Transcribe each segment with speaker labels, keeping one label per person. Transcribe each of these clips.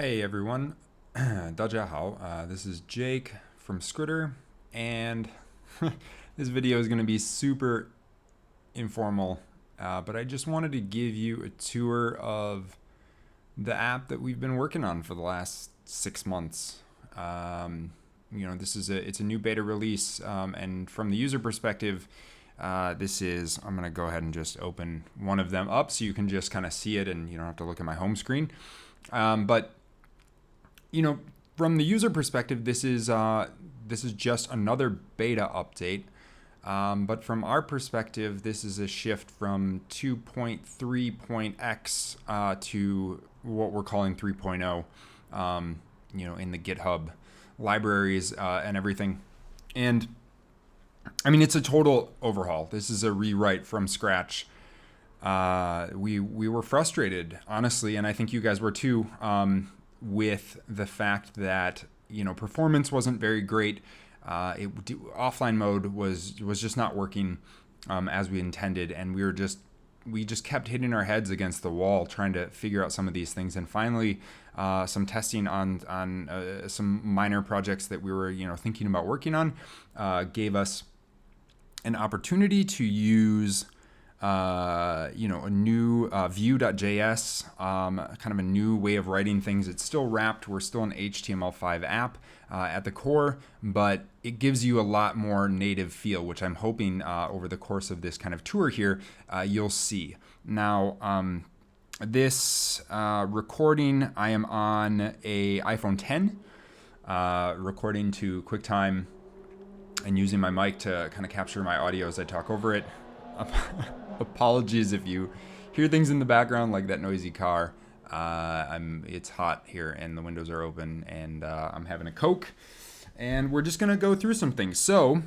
Speaker 1: Hey everyone, 大家好. This is Jake from Skritter, and this video is going to be super informal, but I just wanted to give you a tour of the app that we've been working on for the last 6 months. It's a new beta release, and from the user perspective, I'm going to go ahead and just open one of them up so you can just kind of see it and you don't have to look at my home screen. But from the user perspective, this is just another beta update. But from our perspective, this is a shift from 2.3.x to what we're calling 3.0. In the GitHub libraries and everything. And I mean, it's a total overhaul. This is a rewrite from scratch. We were frustrated, honestly, and I think you guys were too, with the fact that performance wasn't very great. Offline mode was just not working as we intended, and we just kept hitting our heads against the wall trying to figure out some of these things. And finally, some testing on some minor projects that we were thinking about working on gave us an opportunity to use a new Vue.js, kind of a new way of writing things. It's still wrapped. We're still an HTML5 app at the core, but it gives you a lot more native feel, which I'm hoping over the course of this kind of tour here, you'll see. Now, this recording, I am on a iPhone 10, recording to QuickTime and using my mic to kind of capture my audio as I talk over it. Apologies if you hear things in the background like that noisy car. It's hot here and the windows are open, and I'm having a Coke, and we're just gonna go through some things. So,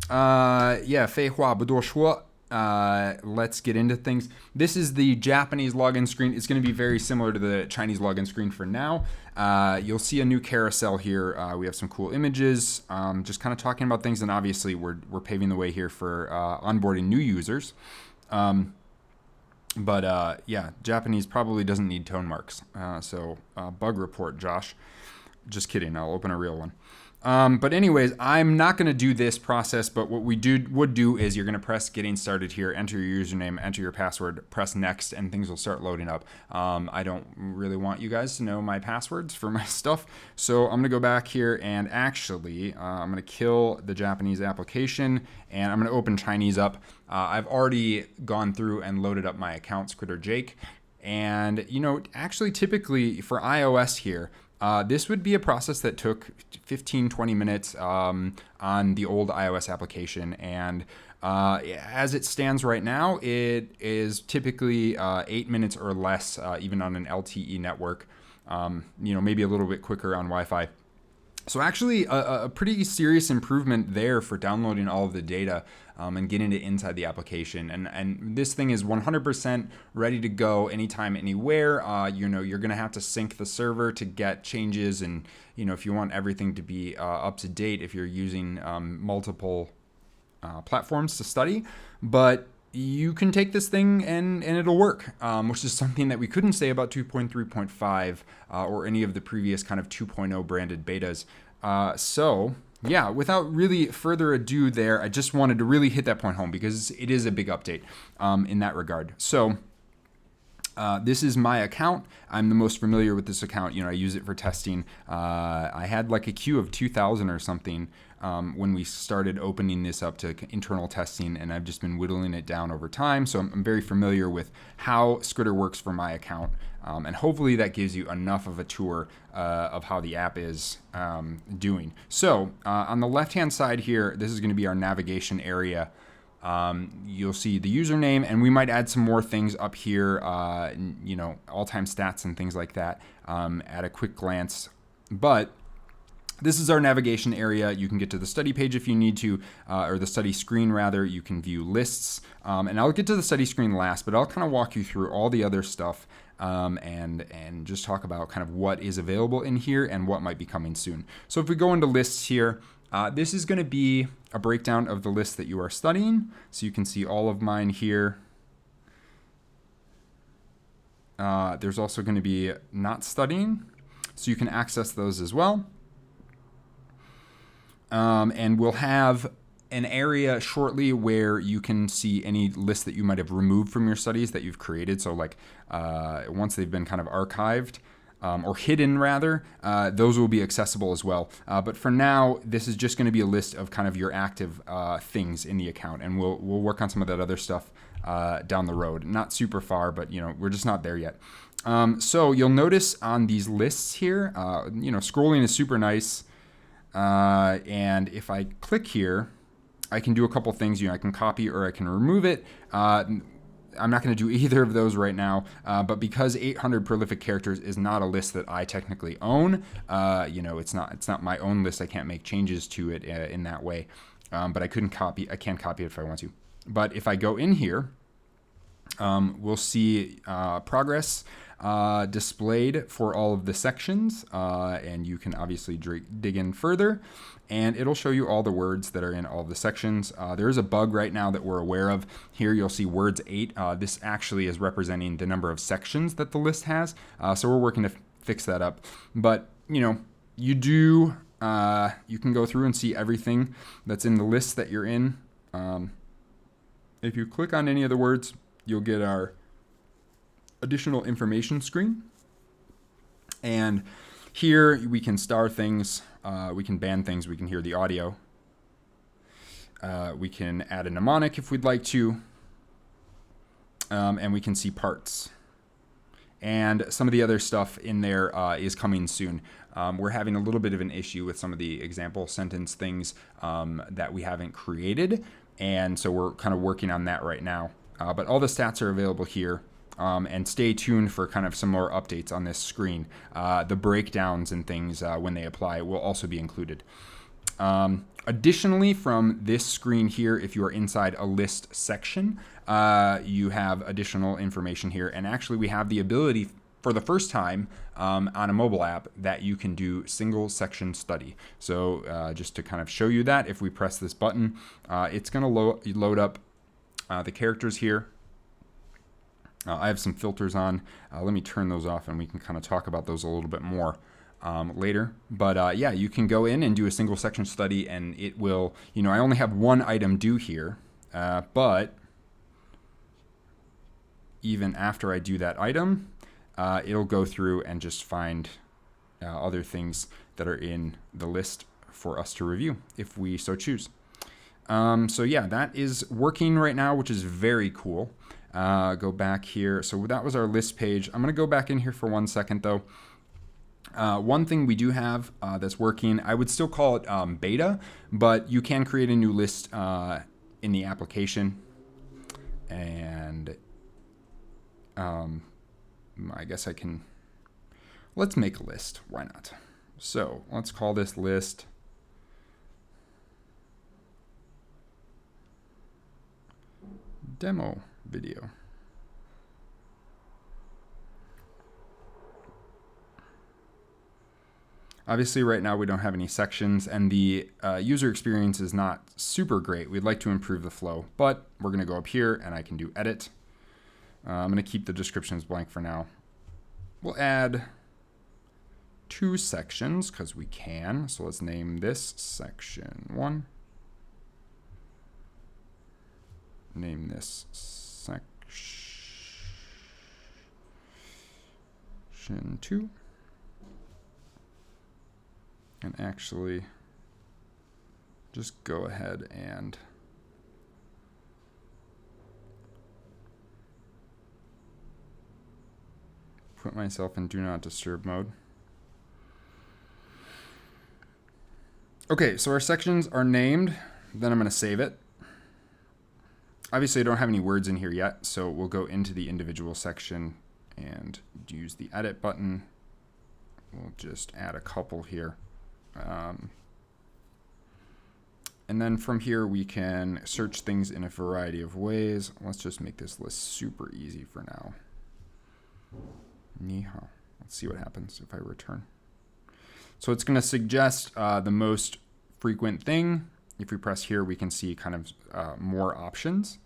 Speaker 1: 废话不多说. Let's get into things. This is the Japanese login screen. It's going to be very similar to the Chinese login screen for now. You'll see a new carousel here. We have some cool images, just kind of talking about things, and obviously we're paving the way here for onboarding new users. Japanese probably doesn't need tone marks. So bug report, Josh. Just kidding. I'll open a real one. But anyways, I'm not going to do this process, but what we would do is you're going to press getting started here, enter your username, enter your password, press next, and things will start loading up. I don't really want you guys to know my passwords for my stuff, so I'm going to go back here and actually I'm going to kill the Japanese application and I'm going to open Chinese up. I've already gone through and loaded up my account, Skritter Jake, and actually typically for iOS here, this would be a process that took 15-20 minutes on the old iOS application, and as it stands right now, it is typically 8 minutes or less, even on an LTE network. Maybe a little bit quicker on Wi-Fi. So actually a pretty serious improvement there for downloading all of the data and getting it inside the application. And this thing is 100% ready to go anytime, anywhere. You're going to have to sync the server to get changes. And, if you want everything to be up to date, if you're using multiple platforms to study. But you can take this thing and it'll work, which is something that we couldn't say about 2.3.5 or any of the previous kind of 2.0 branded betas. Without really further ado there, I just wanted to really hit that point home because it is a big update in that regard. So this is my account. I'm the most familiar with this account. I use it for testing. I had like a queue of 2,000 or something when we started opening this up to internal testing, and I've just been whittling it down over time. So I'm very familiar with how Skritter works for my account, and hopefully that gives you enough of a tour of how the app is doing. So on the left-hand side here, this is going to be our navigation area. You'll see the username, and we might add some more things up here, all-time stats and things like that at a quick glance. But this is our navigation area. You can get to the study page if you need to, or the study screen rather. You can view lists, and I'll get to the study screen last, but I'll kind of walk you through all the other stuff and just talk about kind of what is available in here and what might be coming soon. So if we go into lists here, this is going to be a breakdown of the list that you are studying. So you can see all of mine here. There's also going to be not studying. so you can access those as well. And we'll have an area shortly where you can see any lists that you might have removed from your studies that you've created. So like once they've been kind of archived, or hidden rather, those will be accessible as well. But for now, this is just going to be a list of kind of your active things in the account, and we'll work on some of that other stuff down the road. Not super far, but we're just not there yet. So you'll notice on these lists here, scrolling is super nice, and if I click here, I can do a couple things. I can copy or I can remove it. I'm not going to do either of those right now, but because 800 prolific characters is not a list that I technically own, it's not my own list. I can't make changes to it in that way, but I can copy it if I want to. But if I go in here, we'll see progress displayed for all of the sections, and you can obviously dig in further, and it'll show you all the words that are in all of the sections. There is a bug right now that we're aware of. Here you'll see words 8. This actually is representing the number of sections that the list has, so we're working to fix that up. But you can go through and see everything that's in the list that you're in. If you click on any of the words, you'll get our additional information screen. And here we can star things, we can ban things, we can hear the audio. We can add a mnemonic if we'd like to. And we can see parts. And some of the other stuff in there is coming soon. We're having a little bit of an issue with some of the example sentence things that we haven't created. And so we're kind of working on that right now. But all the stats are available here. And stay tuned for kind of some more updates on this screen. The breakdowns and things when they apply will also be included. Additionally, from this screen here, if you are inside a list section, you have additional information here. And actually, we have the ability for the first time on a mobile app that you can do single section study. So just to kind of show you that, if we press this button, it's going to load up the characters here. I have some filters on. Let me turn those off and we can kind of talk about those a little bit more later. But yeah, you can go in and do a single section study, and it will, I only have one item due here, but even after I do that item, it'll go through and just find other things that are in the list for us to review if we so choose. So yeah, that is working right now, which is very cool. Go back here. So that was our list page. I'm going to go back in here for 1 second though. One thing we do have that's working, I would still call it beta, but you can create a new list in the application. And I guess let's make a list. Why not? So let's call this list demo video. Obviously right now we don't have any sections, and the user experience is not super great. We'd like to improve the flow, but we're going to go up here and I can do edit. I'm going to keep the descriptions blank for now. We'll add 2 sections because we can. So let's name this section 1. Name this section 2. And actually just go ahead and put myself in do not disturb mode. Okay, so our sections are named. Then I'm going to save it. Obviously, I don't have any words in here yet, so we'll go into the individual section and use the edit button. We'll just add a couple here. And then from here, we can search things in a variety of ways. Let's just make this list super easy for now. Ni-hao. Let's see what happens if I return. So it's going to suggest the most frequent thing. If we press here, we can see kind of more options.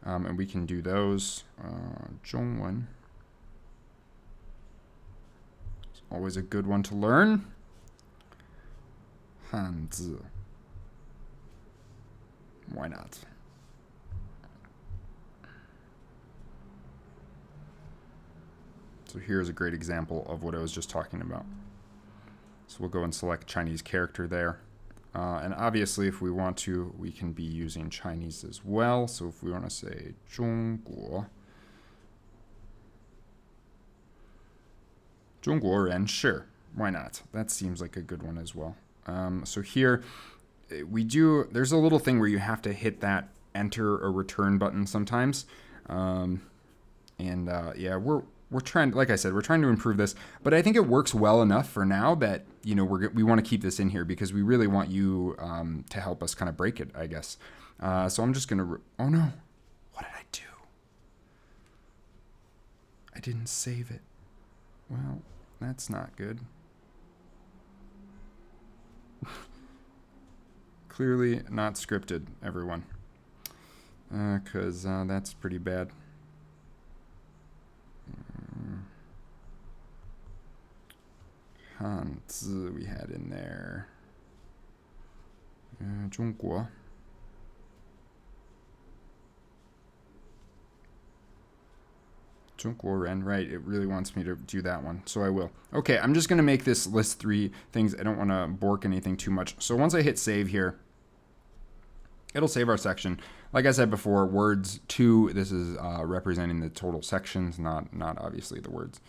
Speaker 1: And we can do those. 中文. Always a good one to learn. Hanzi. Why not? So here's a great example of what I was just talking about. So we'll go and select Chinese character there. And obviously, if we want to, we can be using Chinese as well. So if we want to say 中国, 中国人, sure, why not? That seems like a good one as well. So here, there's a little thing where you have to hit that enter or return button sometimes. Yeah, we're trying, like I said, we're trying to improve this, but I think it works well enough for now that, we want to keep this in here because we really want you to help us kind of break it, I guess. So I'm just going to, oh no, what did I do? I didn't save it. Well, that's not good. Clearly not scripted, everyone, because that's pretty bad. Hanzi we had in there. 中国. Right, it really wants me to do that one, so I will. Okay, I'm just going to make this list 3 things. I don't want to bork anything too much. So once I hit save here, it'll save our section. Like I said before, words 2, this is representing the total sections, not obviously the words.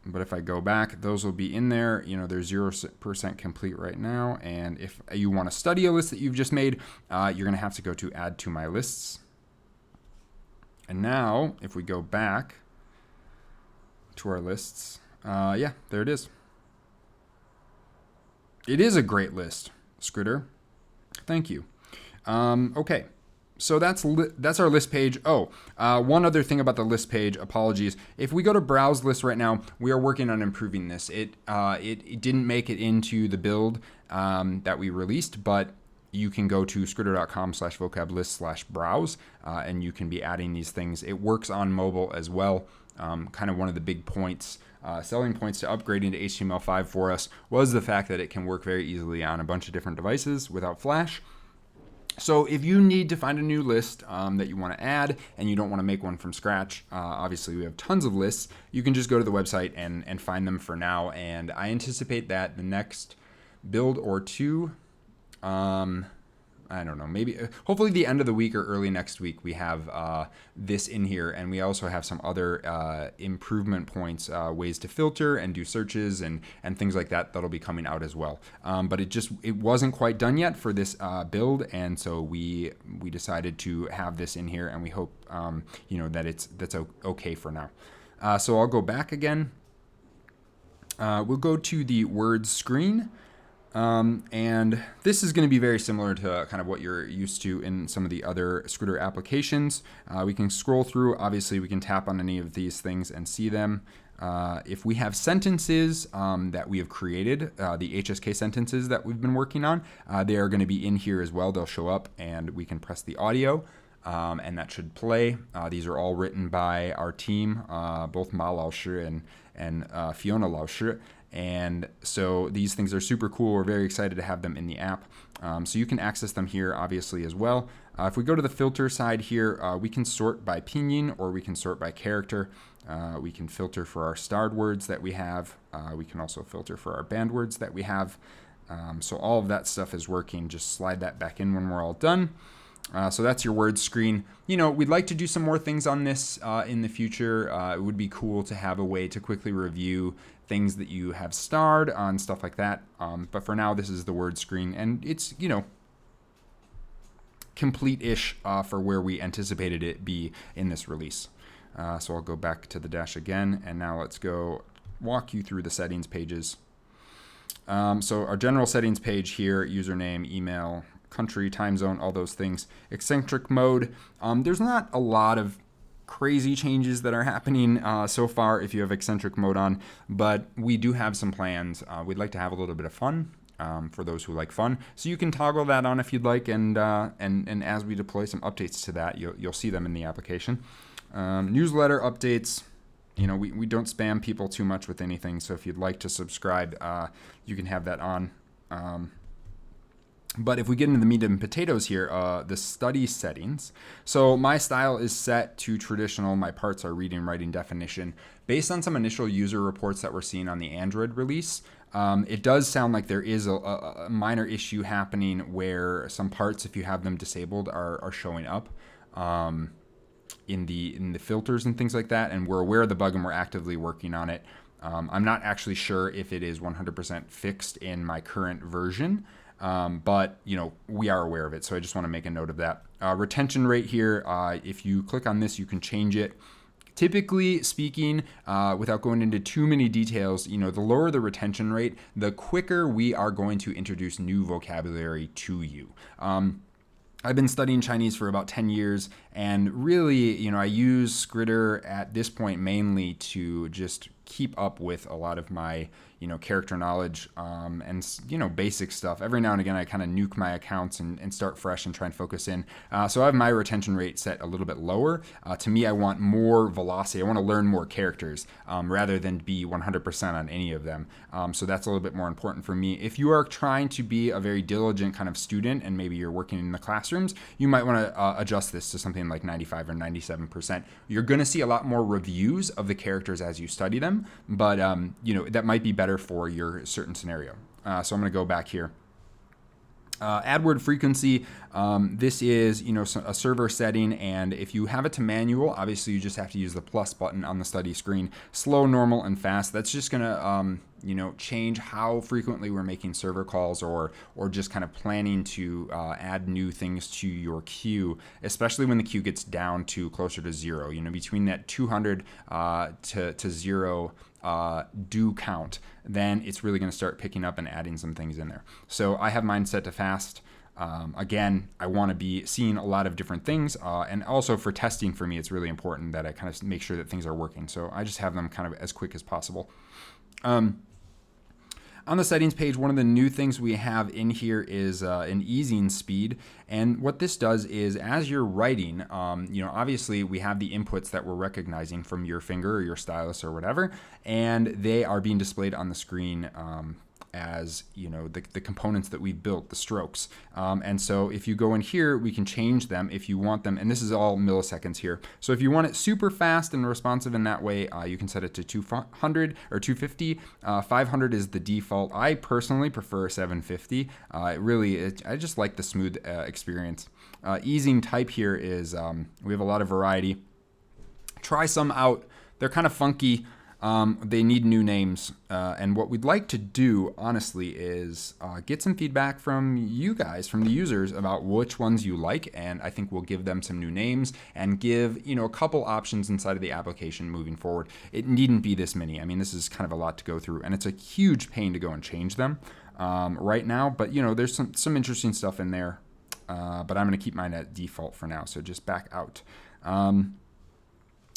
Speaker 1: But if I go back, those will be in there. They're 0% complete right now. And if you want to study a list that you've just made, you're going to have to go to add to my lists. And now, if we go back to our lists, yeah, there it is. It is a great list, Skritter. Thank you. Okay. So that's our list page. One other thing about the list page, apologies. If we go to browse list right now, we are working on improving this. It didn't make it into the build that we released, but you can go to skritter.com/vocablist/browse and you can be adding these things. It works on mobile as well. Kind of one of the big points, selling points to upgrading to HTML5 for us was the fact that it can work very easily on a bunch of different devices without Flash. So if you need to find a new list that you want to add and you don't want to make one from scratch, obviously we have tons of lists. You can just go to the website and find them for now. And I anticipate that the next build or 2, I don't know, maybe hopefully the end of the week or early next week, we have this in here. And we also have some other improvement points, ways to filter and do searches and things like that that'll be coming out as well. But it wasn't quite done yet for this build. And so we decided to have this in here, and we hope, that's okay for now. So I'll go back again. We'll go to the words screen. And this is going to be very similar to kind of what you're used to in some of the other Skritter applications. We can scroll through. Obviously, we can tap on any of these things and see them. If we have sentences that we have created, the HSK sentences that we've been working on, they are going to be in here as well. They'll show up, and we can press the audio, and that should play. These are all written by our team, both Ma Lao Shi and Fiona Lao Shi. And so these things are super cool. We're very excited to have them in the app. So you can access them here, obviously, as well. If we go to the filter side here, we can sort by pinyin or we can sort by character. We can filter for our starred words that we have. We can also filter for our banned words that we have. So all of that stuff is working. Just slide that back in when we're all done. So that's your words screen. We'd like to do some more things on this in the future. It would be cool to have a way to quickly review things that you have starred on, stuff like that. But for now, this is the word screen, and it's, complete-ish for where we anticipated it be in this release. So I'll go back to the dash again, and now let's go walk you through the settings pages. So our general settings page here, username, email, country, time zone, all those things. Eccentric mode, there's not a lot of crazy changes that are happening so far if you have eccentric mode on, but we do have some plans. We'd like to have a little bit of fun for those who like fun, so you can toggle that on if you'd like, and as we deploy some updates to that, you'll see them in the application. Newsletter updates, we don't spam people too much with anything. So if you'd like to subscribe, you can have that on. But if we get into the meat and potatoes here, the study settings. So my style is set to traditional. My parts are reading, writing, definition. Based on some initial user reports that we're seeing on the Android release, it does sound like there is a minor issue happening where some parts, if you have them disabled, are showing up in the filters and things like that. And we're aware of the bug and we're actively working on it. I'm not actually sure if it is 100% fixed in my current version. But we are aware of it, so I just want to make a note of that. Retention rate here, if you click on this, you can change it. Typically speaking, without going into too many details, the lower the retention rate, the quicker we are going to introduce new vocabulary to you. I've been studying Chinese for about 10 years, and really, I use Skritter at this point mainly to just keep up with a lot of my character knowledge and basic stuff. Every now and again I kind of nuke my accounts and start fresh and try and focus in. So I have my retention rate set a little bit lower. To me, I want more velocity. I want to learn more characters rather than be 100% on any of them. So that's a little bit more important for me. If you are trying to be a very diligent kind of student and maybe you're working in the classrooms, you might want to adjust this to something like 95 or 97%. You're going to see a lot more reviews of the characters as you study them, but that might be better for your certain scenario. So I'm going to go back here. Add word frequency. This is a server setting, and if you have it to manual, obviously you just have to use the plus button on the study screen. Slow, normal, and fast. That's just gonna change how frequently we're making server calls or just kind of planning to add new things to your queue, especially when the queue gets down to closer to zero. Between that 200 to zero do count, then it's really going to start picking up and adding some things in there. So I have mine set to fast. Again, I want to be seeing a lot of different things, and also for testing for me, it's really important that I kind of make sure that things are working. So I just have them kind of as quick as possible. On the settings page, one of the new things we have in here is an easing speed. And what this does is as you're writing, obviously we have the inputs that we're recognizing from your finger or your stylus or whatever, and they are being displayed on the screen as the components that we've built, the strokes. And so if you go in here, we can change them if you want them. And this is all milliseconds here. So if you want it super fast and responsive in that way, you can set it to 200 or 250. 500 is the default. I personally prefer 750. I just like the smooth experience. Easing type here is, we have a lot of variety. Try some out. They're kind of funky. They need new names. And what we'd like to do, honestly, is get some feedback from you guys, from the users, about which ones you like. And I think we'll give them some new names and give, a couple options inside of the application moving forward. It needn't be this many. I mean, this is kind of a lot to go through, and it's a huge pain to go and change them right now. But, there's some interesting stuff in there. But I'm going to keep mine at default for now. So just back out.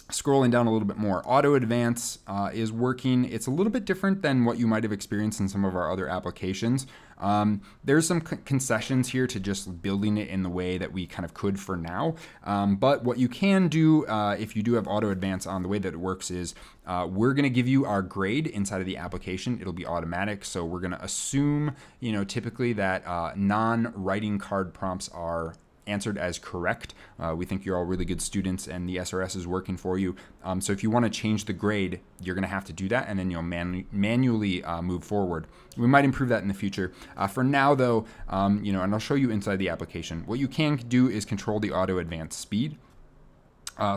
Speaker 1: Scrolling down a little bit more, auto advance is working. It's a little bit different than what you might have experienced in some of our other applications. There's some concessions here to just building it in the way that we kind of could for now. But what you can do if you do have auto advance on, the way that it works is we're going to give you our grade inside of the application. It'll be automatic. So we're going to assume, typically that non-writing card prompts are answered as correct. We think you're all really good students and the SRS is working for you. So if you want to change the grade, you're going to have to do that, and then you'll manually move forward. We might improve that in the future. For now, though, and I'll show you inside the application. What you can do is control the auto advance speed.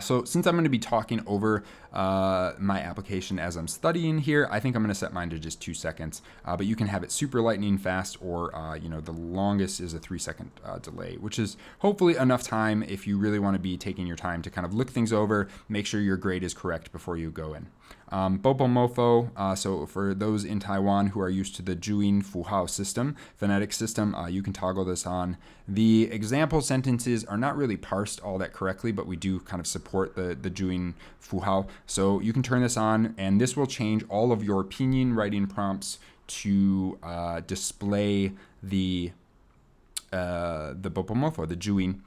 Speaker 1: So since I'm going to be talking over my application as I'm studying here, I think I'm going to set mine to just 2 seconds. But you can have it super lightning fast, or the longest is a 3-second delay, which is hopefully enough time if you really want to be taking your time to kind of look things over, make sure your grade is correct before you go in. Bopo Mofo, so for those in Taiwan who are used to the Juin Fuhao system, phonetic system, you can toggle this on. The example sentences are not really parsed all that correctly, but we do kind of support the Juin Fuhao. So you can turn this on, and this will change all of your pinyin writing prompts to display the Bopo Mofo, the Juin.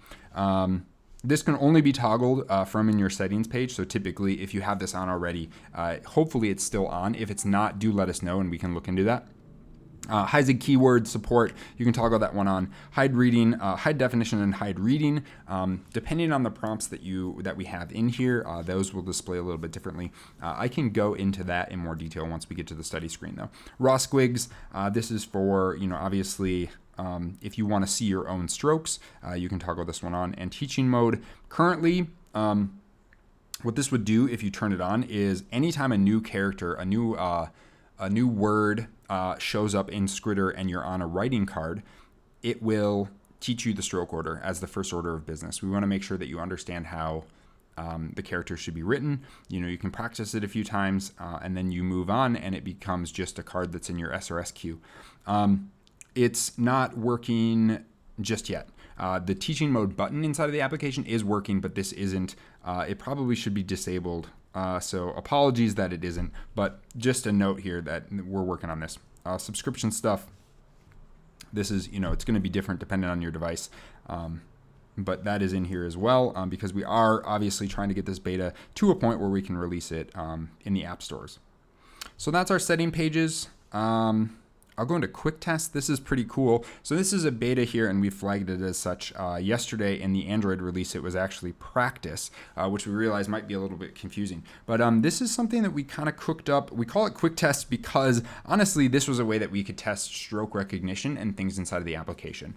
Speaker 1: This can only be toggled from in your settings page. So typically, if you have this on already, hopefully it's still on. If it's not, do let us know and we can look into that. Heisig keyword support, you can toggle that one on. Hide reading, hide definition, and hide reading. Depending on the prompts that we have in here, those will display a little bit differently. I can go into that in more detail once we get to the study screen, though. Raw squigs, this is for obviously. If you want to see your own strokes, you can toggle this one on. And teaching mode, currently, what this would do if you turn it on is anytime a new character, a new word shows up in Skritter and you're on a writing card, it will teach you the stroke order as the first order of business. We want to make sure that you understand how the character should be written. You can practice it a few times and then you move on and it becomes just a card that's in your SRS queue. It's not working just yet. The teaching mode button inside of the application is working, but this isn't. It probably should be disabled. So apologies that it isn't, but just a note here that we're working on this. Subscription stuff, this is, it's going to be different depending on your device. But that is in here as well because we are obviously trying to get this beta to a point where we can release it in the app stores. So that's our setting pages. I'll go into quick test. This is pretty cool. So this is a beta here and we flagged it as such. Yesterday in the Android release, it was actually practice, which we realized might be a little bit confusing. But this is something that we kind of cooked up. We call it quick test because honestly, this was a way that we could test stroke recognition and things inside of the application.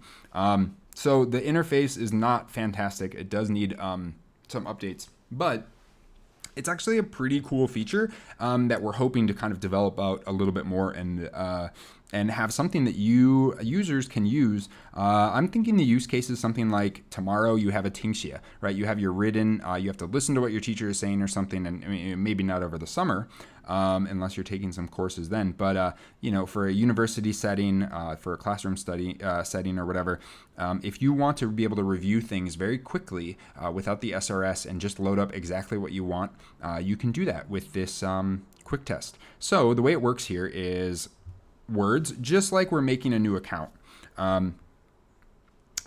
Speaker 1: So the interface is not fantastic. It does need some updates, but it's actually a pretty cool feature that we're hoping to kind of develop out a little bit more and have something that users can use. I'm thinking the use case is something like tomorrow you have a tingxia, right? You have your written, you have to listen to what your teacher is saying or something, and maybe not over the summer, unless you're taking some courses then. But for a university setting, for a classroom study setting or whatever, if you want to be able to review things very quickly without the SRS and just load up exactly what you want, you can do that with this quick test. So the way it works here is words, just like we're making a new account.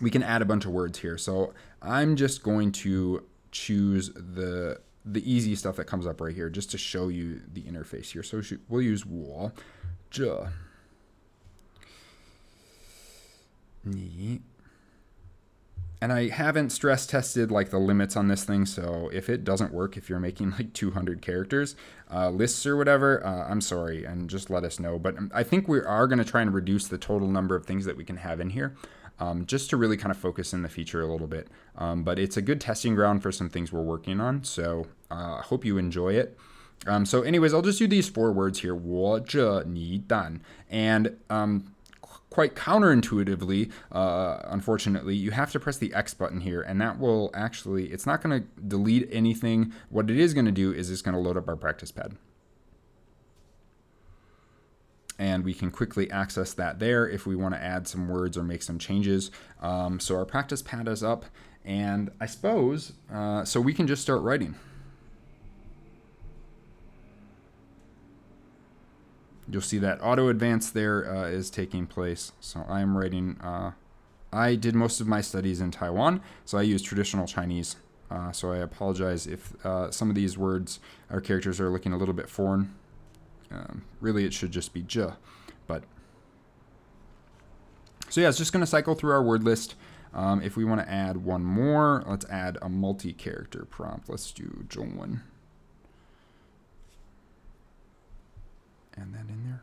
Speaker 1: We can add a bunch of words here. So I'm just going to choose the easy stuff that comes up right here just to show you the interface here. So we'll use wall. And I haven't stress tested like the limits on this thing, so if it doesn't work, if you're making like 200 characters, lists or whatever, I'm sorry, and just let us know. But I think we are going to try and reduce the total number of things that we can have in here, just to really kind of focus in the feature a little bit. But it's a good testing ground for some things we're working on, so I hope you enjoy it. So anyways, I'll just do these 4 words here, 我这你蛋, and quite counterintuitively, unfortunately, you have to press the X button here, and that will actually, it's not going to delete anything. What it is going to do is it's going to load up our practice pad. And we can quickly access that there if we want to add some words or make some changes. So our practice pad is up, and I suppose, so we can just start writing. You'll see that auto advance there is taking place. So I'm writing, I did most of my studies in Taiwan, so I use traditional Chinese. So I apologize if some of these words or characters are looking a little bit foreign. Really, it should just be zhe. But so yeah, it's just going to cycle through our word list. If we want to add one more, let's add a multi-character prompt. Let's do 中文. And then in there.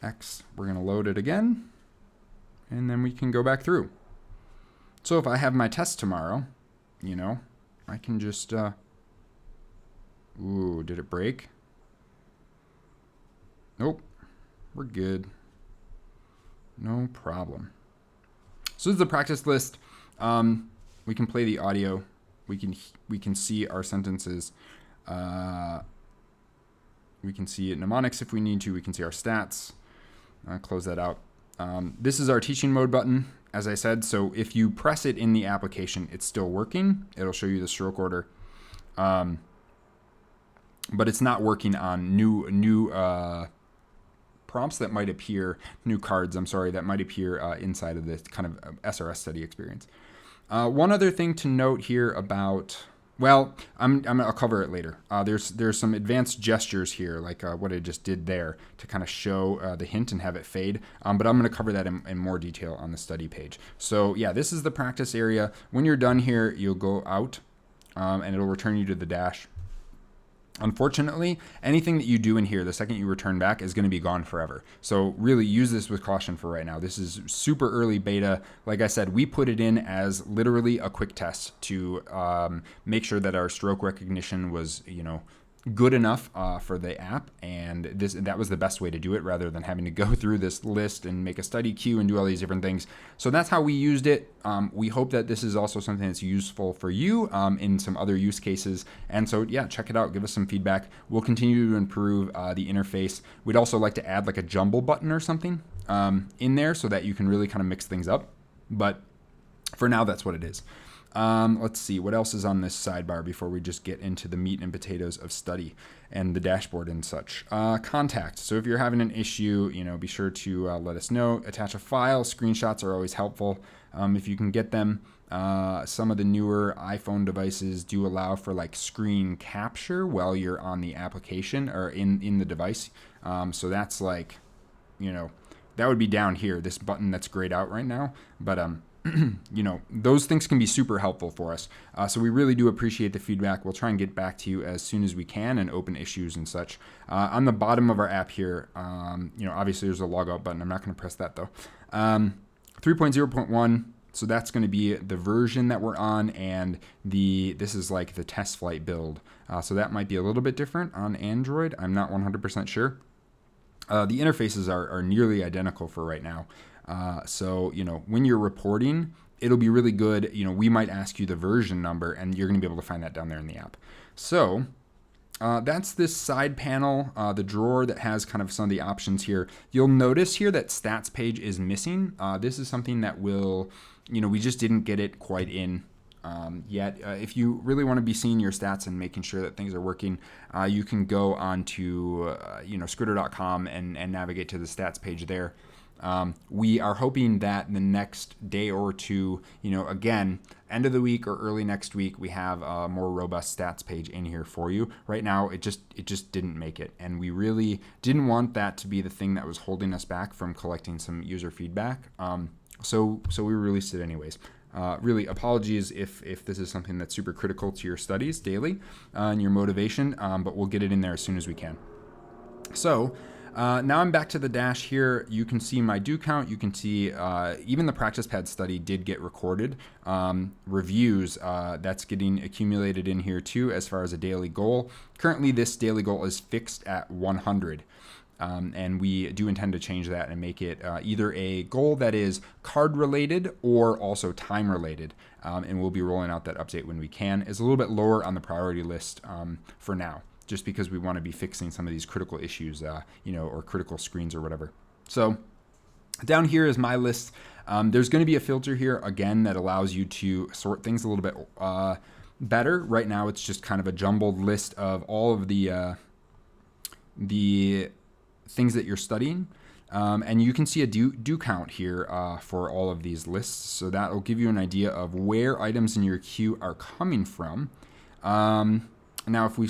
Speaker 1: X, we're going to load it again. And then we can go back through. So if I have my test tomorrow, I can just, ooh, did it break? Nope, we're good. No problem. So this is the practice list. We can play the audio. We can see our sentences. We can see mnemonics if we need to. We can see our stats. Close that out. This is our teaching mode button, as I said. So if you press it in the application, it's still working. It'll show you the stroke order. But it's not working on new prompts that might appear, new cards, that might appear inside of this kind of SRS study experience. One other thing to note here about, well, I'll cover it later. There's some advanced gestures here, like what I just did there, to kind of show the hint and have it fade. But I'm going to cover that in more detail on the study page. So yeah, this is the practice area. When you're done here, you'll go out, and it'll return you to the dash. Unfortunately, anything that you do in here, the second you return back, is going to be gone forever. So really use this with caution for right now. This is super early beta. Like I said, we put it in as literally a quick test to make sure that our stroke recognition was, good enough for the app, and that was the best way to do it, rather than having to go through this list and make a study queue and do all these different things. So that's how we used it. We hope that this is also something that's useful for you in some other use cases. And so yeah, check it out, give us some feedback. We'll continue to improve the interface. We'd also like to add like a jumble button or something in there so that you can really kind of mix things up. But for now, that's what it is. Let's see what else is on this sidebar before we just get into the meat and potatoes of study and the dashboard and such. Contact. So if you're having an issue, be sure to let us know. Attach a file. Screenshots are always helpful if you can get them. Some of the newer iPhone devices do allow for like screen capture while you're on the application or in the device. So that's like, that would be down here, this button that's grayed out right now. But those things can be super helpful for us. So we really do appreciate the feedback. We'll try and get back to you as soon as we can and open issues and such. On the bottom of our app here, obviously there's a logout button. I'm not going to press that though. 3.0.1. So that's going to be the version that we're on, and this is like the test flight build. So that might be a little bit different on Android. I'm not 100% sure. The interfaces are nearly identical for right now. So when you're reporting, it'll be really good. We might ask you the version number, and you're going to be able to find that down there in the app. So that's this side panel, the drawer that has kind of some of the options here. You'll notice here that stats page is missing. This is something that we just didn't get it quite in yet. If you really want to be seeing your stats and making sure that things are working, you can go on to skritter.com and navigate to the stats page there. We are hoping that in the next day or two, again, end of the week or early next week, we have a more robust stats page in here for you. Right now, it just didn't make it, and we really didn't want that to be the thing that was holding us back from collecting some user feedback. So we released it anyways. Really, apologies if this is something that's super critical to your studies daily and your motivation, but we'll get it in there as soon as we can. So now I'm back to the dash here. You can see my do count. You can see even the practice pad study did get recorded. Reviews, that's getting accumulated in here too as far as a daily goal. Currently, this daily goal is fixed at 100. And we do intend to change that and make it either a goal that is card related or also time related. And we'll be rolling out that update when we can. It's a little bit lower on the priority list for now, just because we want to be fixing some of these critical issues, or critical screens or whatever. So down here is my list. There's going to be a filter here again that allows you to sort things a little bit better. Right now, it's just kind of a jumbled list of all of the things that you're studying. And you can see a do count here for all of these lists. So that will give you an idea of where items in your queue are coming from. Now, if we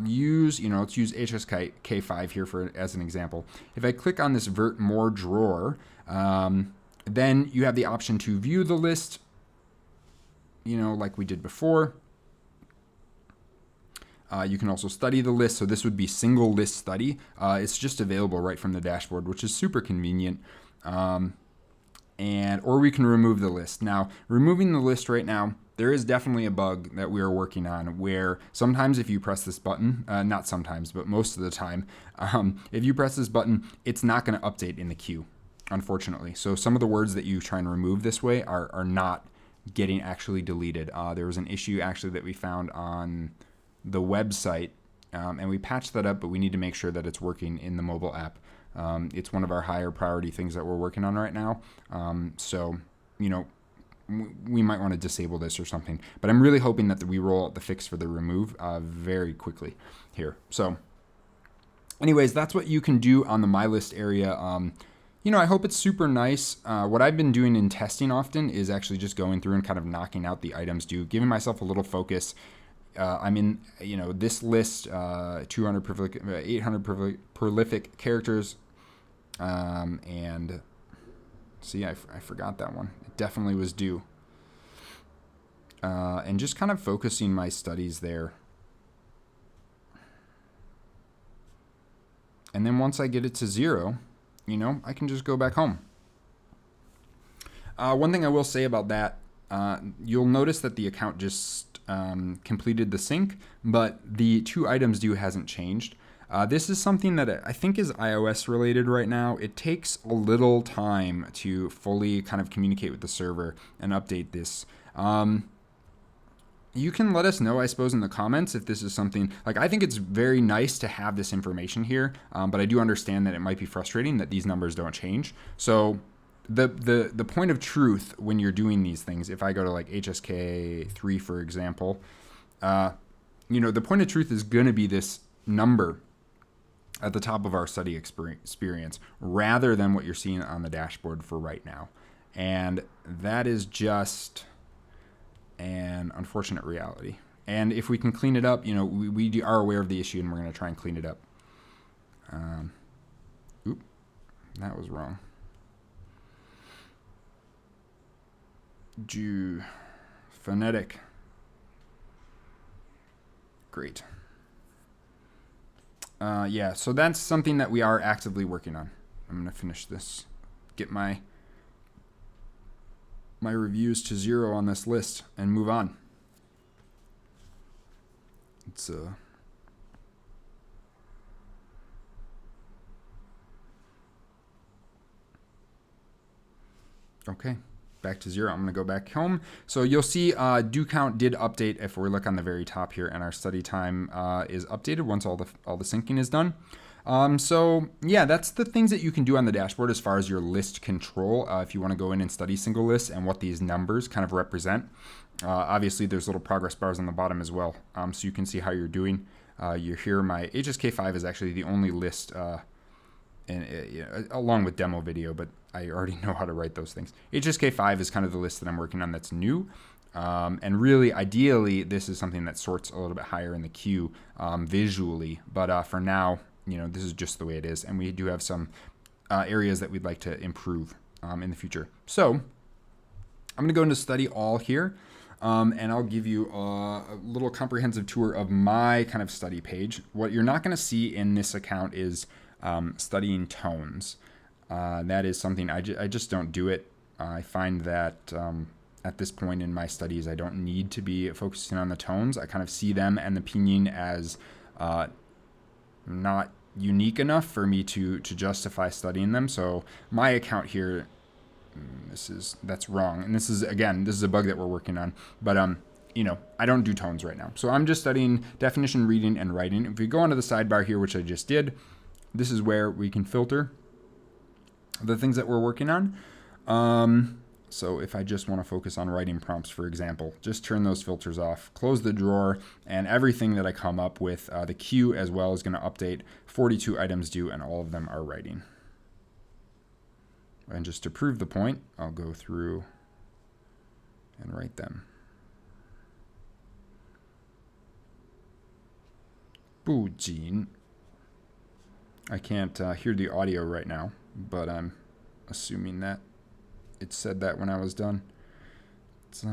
Speaker 1: use, let's use HSK5 here as an example. If I click on this Vert More drawer, then you have the option to view the list, like we did before. You can also study the list. So this would be single list study. It's just available right from the dashboard, which is super convenient. Or we can remove the list. Now, removing the list right now, there is definitely a bug that we are working on where sometimes if you press this button, not sometimes, but most of the time, if you press this button, it's not going to update in the queue, unfortunately. So some of the words that you try and remove this way are not getting actually deleted. There was an issue actually that we found on the website, and we patched that up, but we need to make sure that it's working in the mobile app. It's one of our higher priority things that we're working on right now. So, we might want to disable this or something, but I'm really hoping that we roll out the fix for the remove very quickly here. So anyways, that's what you can do on the My List area. I hope it's super nice. What I've been doing in testing often is actually just going through and kind of knocking out the items due, giving myself a little focus. I'm in, this list, 200 prolific, 800 prolific characters, and see, I forgot that one. It definitely was due. And just kind of focusing my studies there. And then once I get it to 0, I can just go back home. One thing I will say about that, you'll notice that the account just completed the sync, but the 2 items due hasn't changed. This is something that I think is iOS related right now. It takes a little time to fully kind of communicate with the server and update this. You can let us know, I suppose, in the comments if this is something, like, I think it's very nice to have this information here, but I do understand that it might be frustrating that these numbers don't change. So the point of truth when you're doing these things, if I go to like HSK3, for example, the point of truth is going to be this number at the top of our study experience rather than what you're seeing on the dashboard for right now. And that is just an unfortunate reality. And if we can clean it up, we are aware of the issue and we're going to try and clean it up. That was wrong. Phonetic. Great. So that's something that we are actively working on. I'm going to finish this, get my reviews to 0 on this list and move on. It's okay, back to 0. I'm going to go back home. So you'll see do count did update if we look on the very top here, and our study time is updated once all the syncing is done. So yeah, that's the things that you can do on the dashboard as far as your list control. If you want to go in and study single lists and what these numbers kind of represent. Obviously there's little progress bars on the bottom as well. So you can see how you're doing. You're here. My HSK5 is actually the only list, along with demo video, but I already know how to write those things. HSK5 is kind of the list that I'm working on that's new. And really, ideally, this is something that sorts a little bit higher in the queue visually. But for now, this is just the way it is. And we do have some areas that we'd like to improve in the future. So I'm going to go into study all here. And I'll give you a little comprehensive tour of my kind of study page. What you're not going to see in this account is studying tones. That is something I just don't do it. I find that at this point in my studies, I don't need to be focusing on the tones. I kind of see them and the pinyin as not unique enough for me to justify studying them. So my account here, that's wrong. And this is a bug that we're working on. But I don't do tones right now. So I'm just studying definition, reading, and writing. If we go onto the sidebar here, which I just did, this is where we can filter the things that we're working on. So if I just want to focus on writing prompts, for example, just turn those filters off, close the drawer, and everything that I come up with, the queue as well, is going to update. 42 items due, and all of them are writing. And just to prove the point, I'll go through and write them. Bujin. I can't hear the audio right now, but I'm assuming that it said that when I was done. So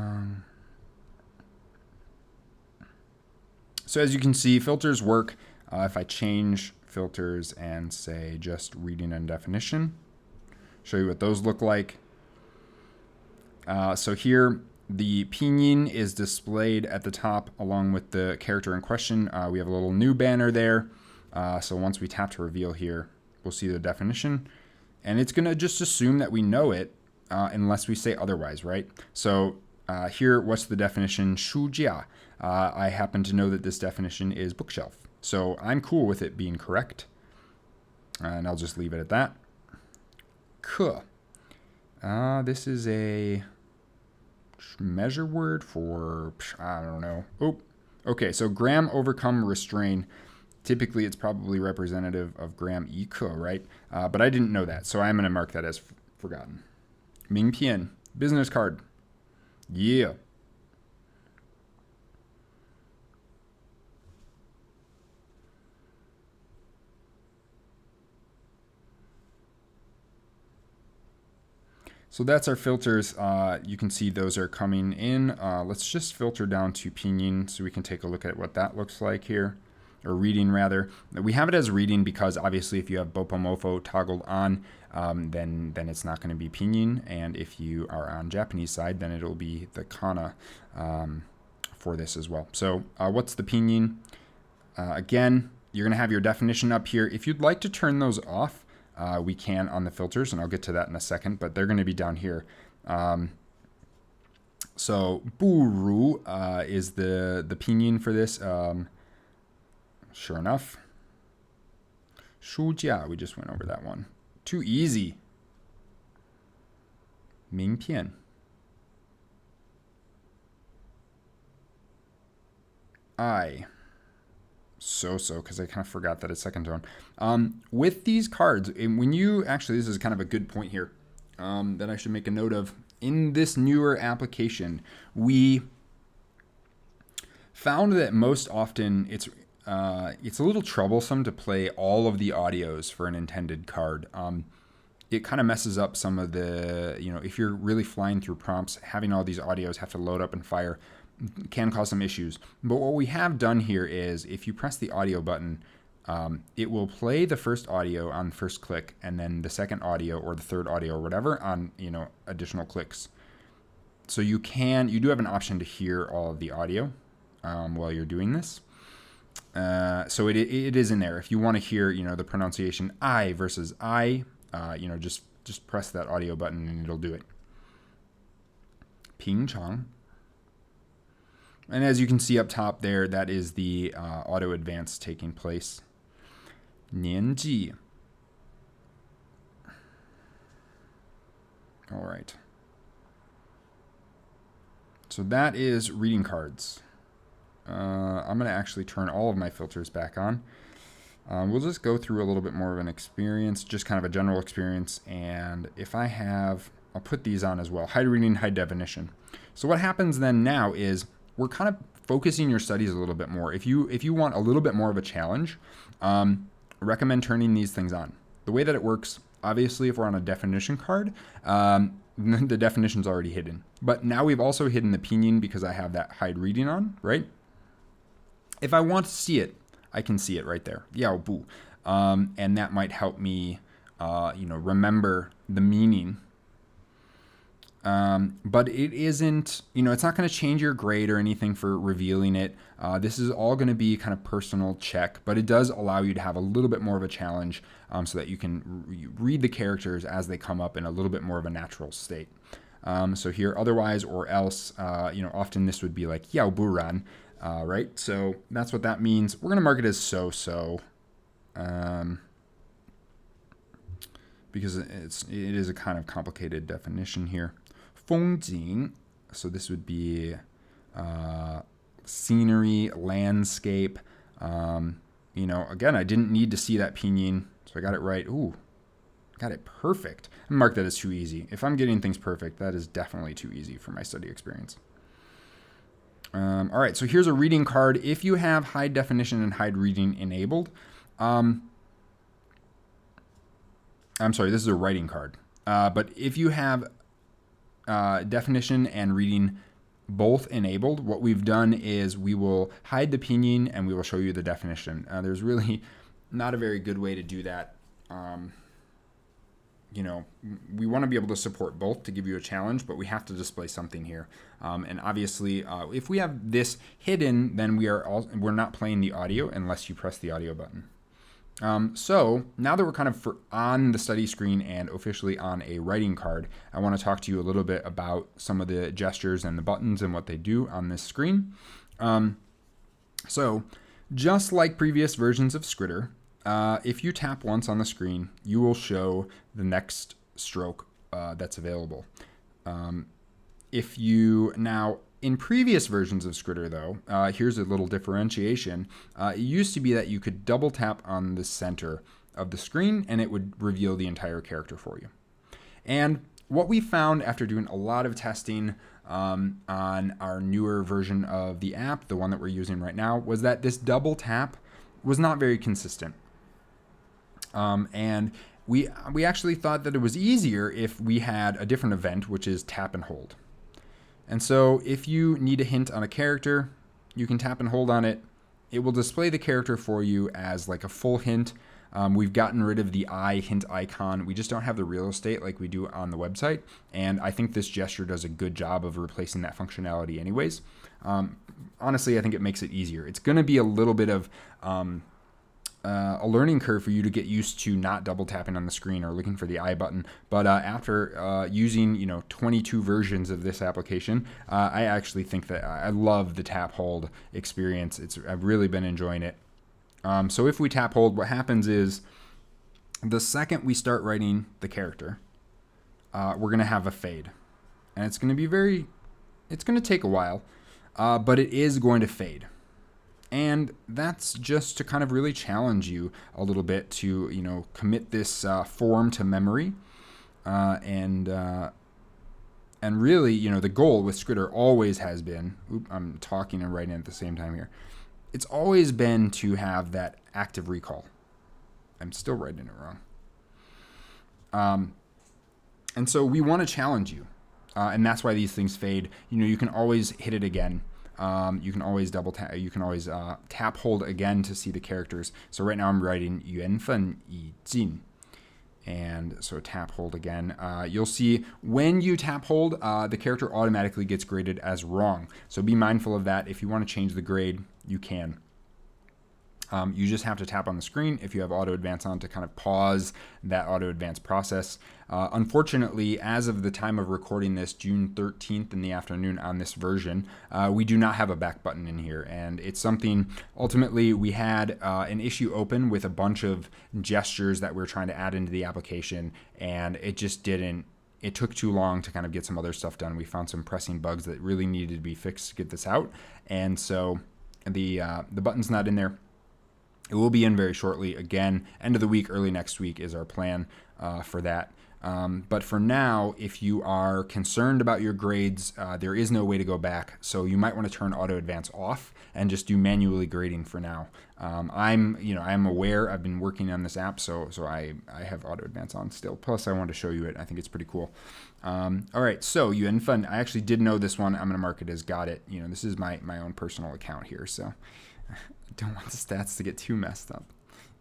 Speaker 1: as you can see, filters work. If I change filters and say just reading and definition, show you what those look like. So here, the pinyin is displayed at the top along with the character in question. We have a little new banner there. So once we tap to reveal here, we'll see the definition. And it's going to just assume that we know it unless we say otherwise, right? So here, what's the definition? Shujia. I happen to know that this definition is bookshelf. So I'm cool with it being correct. And I'll just leave it at that. Kuh. This is a measure word for, I don't know. Oh, okay. So gram, overcome, restrain. Typically, it's probably representative of gram eco, right? But I didn't know that, so I'm going to mark that as forgotten. 名片, business card. Yeah. So that's our filters. You can see those are coming in. Let's just filter down to pinyin so we can take a look at what that looks like here, or reading rather. We have it as reading because obviously if you have Bopomofo toggled on, then it's not going to be pinyin, and if you are on Japanese side, then it'll be the kana for this as well. So what's the pinyin? Again, you're going to have your definition up here. If you'd like to turn those off, we can on the filters, and I'll get to that in a second, but they're going to be down here. So buru is the pinyin for this. Sure enough. Shujia, we just went over that one. Too easy. 名片. I. So, because I kind of forgot that it's second tone. With these cards, when you actually, this is kind of a good point here that I should make a note of. In this newer application, we found that most often it's a little troublesome to play all of the audios for an intended card. It kind of messes up some of the, if you're really flying through prompts, having all these audios have to load up and fire can cause some issues. But what we have done here is if you press the audio button, it will play the first audio on first click, and then the second audio or the third audio or whatever on additional clicks. So you do have an option to hear all of the audio while you're doing this. So it is in there. If you want to hear the pronunciation I versus I, just press that audio button and it'll do it. 平常. And as you can see up top there, that is the auto advance taking place. 年纪. All right. So that is reading cards. I'm going to actually turn all of my filters back on. We'll just go through a little bit more of an experience, just kind of a general experience. And if I have, I'll put these on as well. High reading, high definition. So what happens then now is we're kind of focusing your studies a little bit more. If you want a little bit more of a challenge, recommend turning these things on. The way that it works, obviously, if we're on a definition card, the definition's already hidden. But now we've also hidden the pinyin because I have that hide reading on, right? If I want to see it, I can see it right there. Yao bu. And that might help me, remember the meaning. But it isn't, it's not going to change your grade or anything for revealing it. This is all going to be kind of personal check, but it does allow you to have a little bit more of a challenge so that you can read the characters as they come up in a little bit more of a natural state. So here, otherwise or else, often this would be like yao buran, right? So that's what that means. We're going to mark it as so-so. Because it is a kind of complicated definition here. 风景, so this would be scenery, landscape. Again, I didn't need to see that pinyin, so I got it right. Ooh, got it perfect. I mark that as too easy. If I'm getting things perfect, that is definitely too easy for my study experience. All right, so here's a reading card. If you have high definition and hide reading enabled, I'm sorry, this is a writing card. But if you have definition and reading both enabled, what we've done is we will hide the pinyin and we will show you the definition. There's really not a very good way to do that. We want to be able to support both to give you a challenge, but we have to display something here. And obviously, if we have this hidden, then we're not playing the audio unless you press the audio button. So now that we're kind of on the study screen and officially on a writing card, I want to talk to you a little bit about some of the gestures and the buttons and what they do on this screen. So just like previous versions of Skritter, if you tap once on the screen, you will show the next stroke that's available. If you now In previous versions of Skritter, though, here's a little differentiation. It used to be that you could double tap on the center of the screen and it would reveal the entire character for you. And what we found after doing a lot of testing on our newer version of the app, the one that we're using right now, was that this double tap was not very consistent. And we actually thought that it was easier if we had a different event, which is tap and hold. And so if you need a hint on a character, you can tap and hold on it. It will display the character for you as like a full hint. We've gotten rid of the eye hint icon. We just don't have the real estate like we do on the website. And I think this gesture does a good job of replacing that functionality anyways. Honestly, I think it makes it easier. It's going to be a little bit of a learning curve for you to get used to not double tapping on the screen or looking for the I button. But after using 22 versions of this application, I actually think that I love the tap hold experience. I've really been enjoying it. So if we tap hold, what happens is the second we start writing the character, we're going to have a fade, and it's going to take a while, but it is going to fade. And that's just to kind of really challenge you a little bit to, commit this form to memory. And really, the goal with Skritter always has been, I'm talking and writing at the same time here. It's always been to have that active recall. I'm still writing it wrong. And so we want to challenge you. And that's why these things fade. You can always hit it again. You can always double tap. You can always tap hold again to see the characters. So right now I'm writing 缘分已尽, and so tap hold again. You'll see when you tap hold, the character automatically gets graded as wrong. So be mindful of that. If you want to change the grade, you can. You just have to tap on the screen if you have auto advance on to kind of pause that auto advance process. Unfortunately, as of the time of recording this, June 13th in the afternoon on this version, we do not have a back button in here. And it's something, ultimately, we had an issue open with a bunch of gestures that we were trying to add into the application, and it just didn't. It took too long to kind of get some other stuff done. We found some pressing bugs that really needed to be fixed to get this out. And so the button's not in there. It will be in very shortly. Again, end of the week, early next week is our plan for that. But for now, if you are concerned about your grades, there is no way to go back. So you might want to turn auto advance off and just do manually grading for now. I'm aware. I've been working on this app, so I have auto advance on still. Plus, I want to show you it. I think it's pretty cool. All right, so 缘分. I actually did know this one. I'm going to mark it as got it. This is my own personal account here, so I don't want the stats to get too messed up.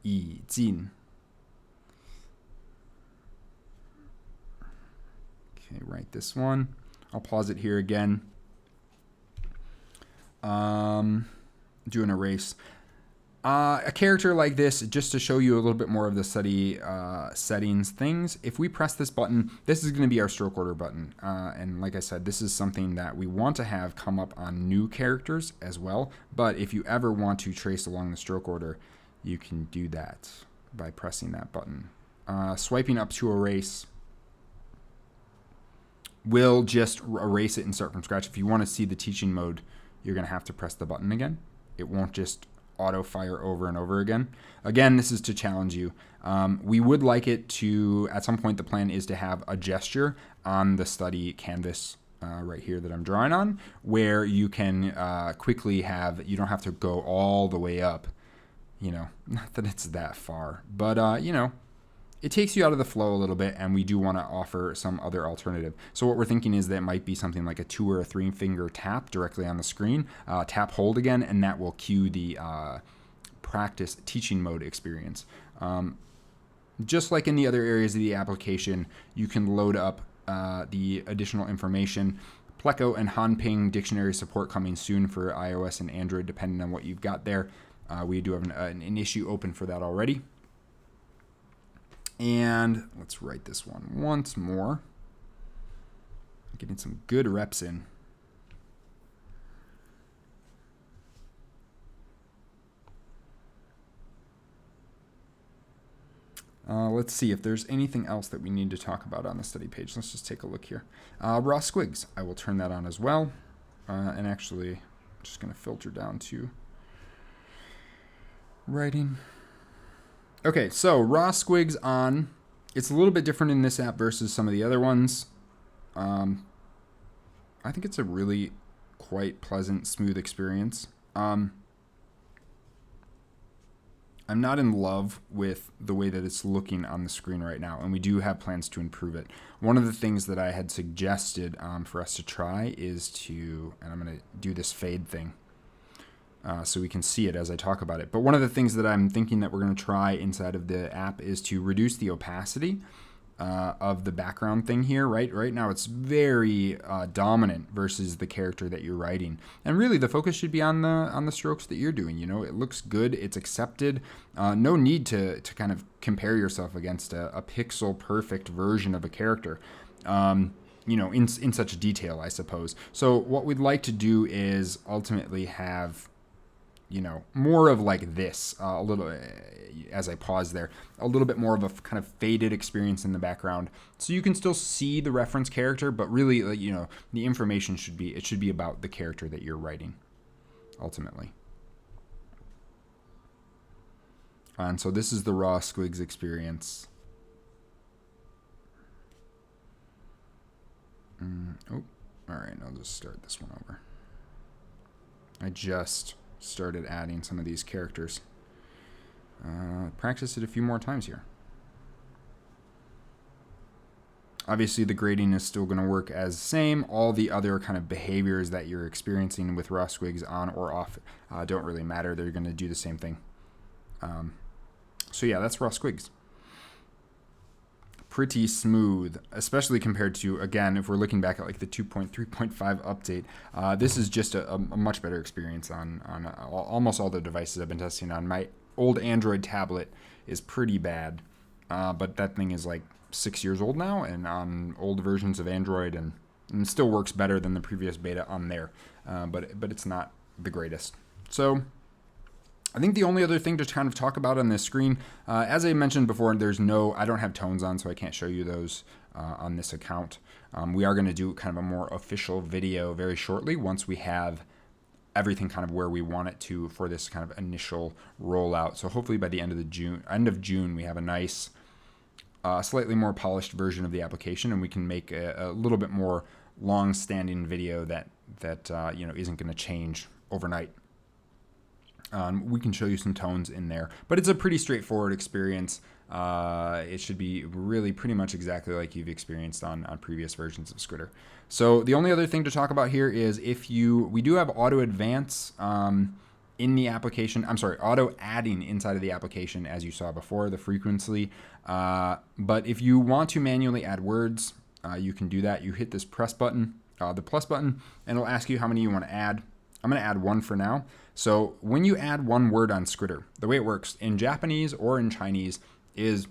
Speaker 1: 已尽. Okay, write this one. I'll pause it here again. Do an erase. A character like this, just to show you a little bit more of the study settings things, if we press this button, this is going to be our stroke order button. And like I said, this is something that we want to have come up on new characters as well. But if you ever want to trace along the stroke order, you can do that by pressing that button. Swiping up to erase will just erase it and start from scratch. If you want to see the teaching mode, you're going to have to press the button again. It won't just auto fire over and over again. Again, this is to challenge you. We would like it to, at some point, the plan is to have a gesture on the study canvas right here that I'm drawing on, where you can quickly you don't have to go all the way up. Not that it's that far, but it takes you out of the flow a little bit, and we do want to offer some other alternative. So what we're thinking is that it might be something like a 2 or a 3 finger tap directly on the screen, tap hold again, and that will cue the practice teaching mode experience. Just like in the other areas of the application, you can load up the additional information. Pleco and Hanping dictionary support coming soon for iOS and Android, depending on what you've got there. We do have an issue open for that already. And let's write this one once more. Getting some good reps in. Let's see if there's anything else that we need to talk about on the study page. Let's just take a look here. Raw squigs. I will turn that on as well. And actually, I'm just going to filter down to writing. Okay, so raw squigs on. It's a little bit different in this app versus some of the other ones. I think it's a really quite pleasant, smooth experience. I'm not in love with the way that it's looking on the screen right now, and we do have plans to improve it. One of the things that I had suggested for us to try is to, and I'm going to do this fade thing so we can see it as I talk about it. But one of the things that I'm thinking that we're going to try inside of the app is to reduce the opacity of the background thing here, right? Right now it's very dominant versus the character that you're writing, and really the focus should be on the strokes that you're doing. You know, it looks good, it's accepted. No need to kind of compare yourself against a pixel perfect version of a character. You know, in such detail, I suppose. So what we'd like to do is ultimately have, you know, more of like this, a little, as I pause there, a little bit more of a kind of faded experience in the background. So you can still see the reference character, but really, you know, the information should be about the character that you're writing, ultimately. And so this is the raw squigs experience. Oh, all right, I'll just start this one over. I just started adding some of these characters. Practice it a few more times here. Obviously, the grading is still going to work as the same. All the other kind of behaviors that you're experiencing with raw squigs on or off don't really matter. They're going to do the same thing. So yeah, that's raw squigs. Pretty smooth, especially compared to, again, if we're looking back at like the 2.3.5 update. This is just a much better experience on almost all the devices I've been testing on. My old Android tablet is pretty bad, but that thing is like 6 years old now, and on old versions of Android, and it still works better than the previous beta on there, but it's not the greatest. So I think the only other thing to kind of talk about on this screen, as I mentioned before, I don't have tones on, so I can't show you those on this account. We are going to do kind of a more official video very shortly once we have everything kind of where we want it to for this kind of initial rollout. So hopefully by the end of June, we have a nice, slightly more polished version of the application, and we can make a little bit more long-standing video that you know, isn't going to change overnight. We can show you some tones in there, but it's a pretty straightforward experience. It should be really pretty much exactly like you've experienced on previous versions of Skritter. So the only other thing to talk about here is we do have auto advance in the application. I'm sorry, auto adding inside of the application, as you saw before, the frequency. But if you want to manually add words, you can do that. You hit this press button, the plus button, and it'll ask you how many you want to add. I'm going to add one for now. So when you add one word on Skritter, the way it works in Japanese or in Chinese is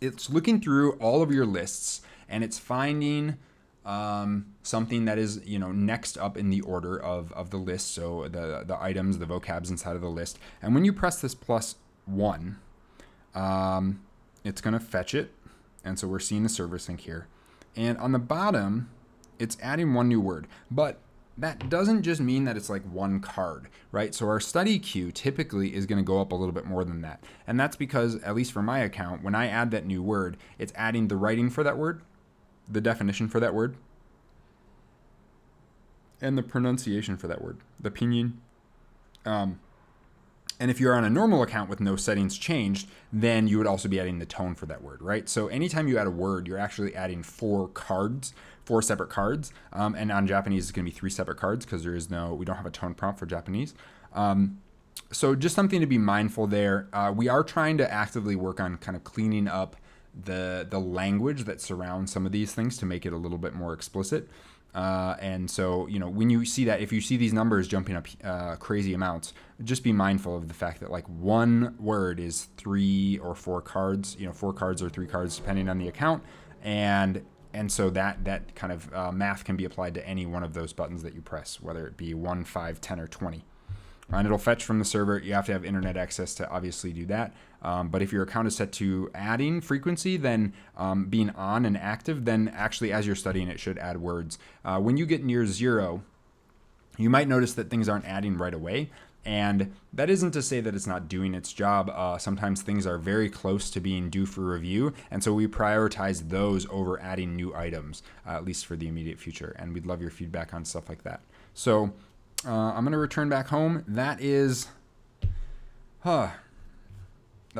Speaker 1: it's looking through all of your lists, and it's finding something that is, you know, next up in the order of the list. So the items, the vocabs inside of the list. And when you press this +1, it's going to fetch it. And so we're seeing the server sync here. And on the bottom, it's adding one new word. But that doesn't just mean that it's like one card, right? So our study queue typically is going to go up a little bit more than that. And that's because, at least for my account, when I add that new word, it's adding the writing for that word, the definition for that word, and the pronunciation for that word, the pinyin. And if you're on a normal account with no settings changed, then you would also be adding the tone for that word, right? So anytime you add a word, you're actually adding four separate cards. And on Japanese, it's going to be 3 separate cards because we don't have a tone prompt for Japanese. So just something to be mindful there. We are trying to actively work on kind of cleaning up the language that surrounds some of these things to make it a little bit more explicit. And so, you know, when you see that, if you see these numbers jumping up crazy amounts, just be mindful of the fact that like one word is 3 or 4 cards, you know, 4 cards or 3 cards, depending on the account. And so that kind of math can be applied to any one of those buttons that you press, whether it be 1, 5, 10, or 20. And it'll fetch from the server. You have to have internet access to obviously do that. But if your account is set to adding frequency, then being on and active, then actually as you're studying, it should add words. When you get near 0, you might notice that things aren't adding right away. And that isn't to say that it's not doing its job. Sometimes things are very close to being due for review. And so we prioritize those over adding new items, at least for the immediate future. And we'd love your feedback on stuff like that. So I'm going to return back home. That was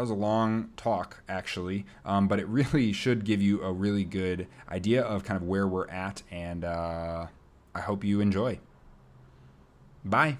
Speaker 1: a long talk, actually, but it really should give you a really good idea of kind of where we're at, and I hope you enjoy. Bye.